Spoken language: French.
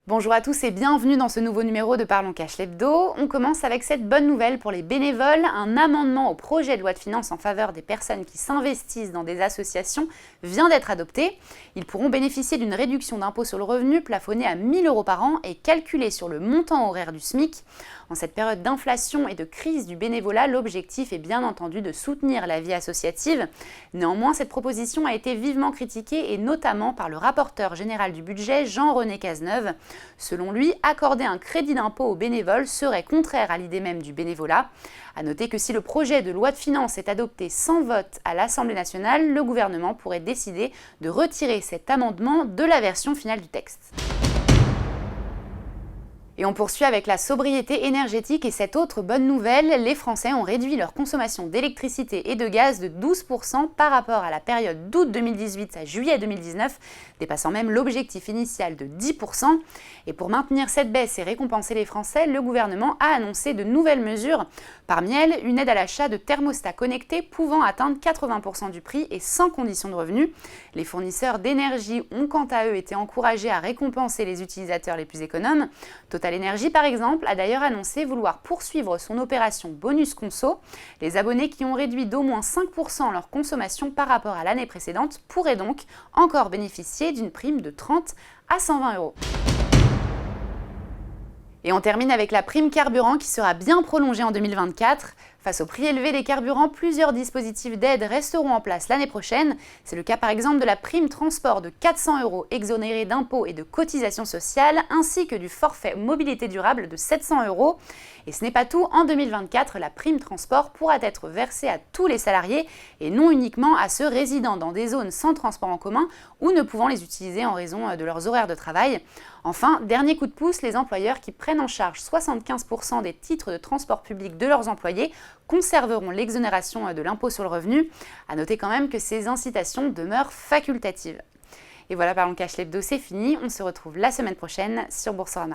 Bonjour à tous et bienvenue dans ce nouveau numéro de Parlons Cash l'Hebdo. On commence avec cette bonne nouvelle pour les bénévoles. Un amendement au projet de loi de finances en faveur des personnes qui s'investissent dans des associations vient d'être adopté. Ils pourront bénéficier d'une réduction d'impôt sur le revenu plafonnée à 1 000 € par an et calculée sur le montant horaire du SMIC. En cette période d'inflation et de crise du bénévolat, l'objectif est bien entendu de soutenir la vie associative. Néanmoins, cette proposition a été vivement critiquée et notamment par le rapporteur général du budget, Jean-René Cazeneuve. Selon lui, accorder un crédit d'impôt aux bénévoles serait contraire à l'idée même du bénévolat. A noter que si le projet de loi de finances est adopté sans vote à l'Assemblée nationale, le gouvernement pourrait décider de retirer cet amendement de la version finale du texte. Et on poursuit avec la sobriété énergétique et cette autre bonne nouvelle, les Français ont réduit leur consommation d'électricité et de gaz de 12% par rapport à la période d'août 2018 à juillet 2019, dépassant même l'objectif initial de 10%. Et pour maintenir cette baisse et récompenser les Français, le gouvernement a annoncé de nouvelles mesures. Parmi elles, une aide à l'achat de thermostats connectés pouvant atteindre 80% du prix et sans condition de revenu. Les fournisseurs d'énergie ont quant à eux été encouragés à récompenser les utilisateurs les plus économes. Total Energy, par exemple, a d'ailleurs annoncé vouloir poursuivre son opération Bonus Conso. Les abonnés qui ont réduit d'au moins 5% leur consommation par rapport à l'année précédente pourraient donc encore bénéficier d'une prime de 30 à 120 €. Et on termine avec la prime carburant qui sera bien prolongée en 2024. Face au prix élevé des carburants, plusieurs dispositifs d'aide resteront en place l'année prochaine. C'est le cas par exemple de la prime transport de 400 € exonérée d'impôts et de cotisations sociales, ainsi que du forfait mobilité durable de 700 €. Et ce n'est pas tout, en 2024, la prime transport pourra être versée à tous les salariés et non uniquement à ceux résidant dans des zones sans transport en commun ou ne pouvant les utiliser en raison de leurs horaires de travail. Enfin, dernier coup de pouce, les employeurs qui prennent en charge 75% des titres de transport public de leurs employés conserveront l'exonération de l'impôt sur le revenu. A noter quand même que ces incitations demeurent facultatives. Et voilà, Parlons Cash l'Hebdo, c'est fini. On se retrouve la semaine prochaine sur Boursorama.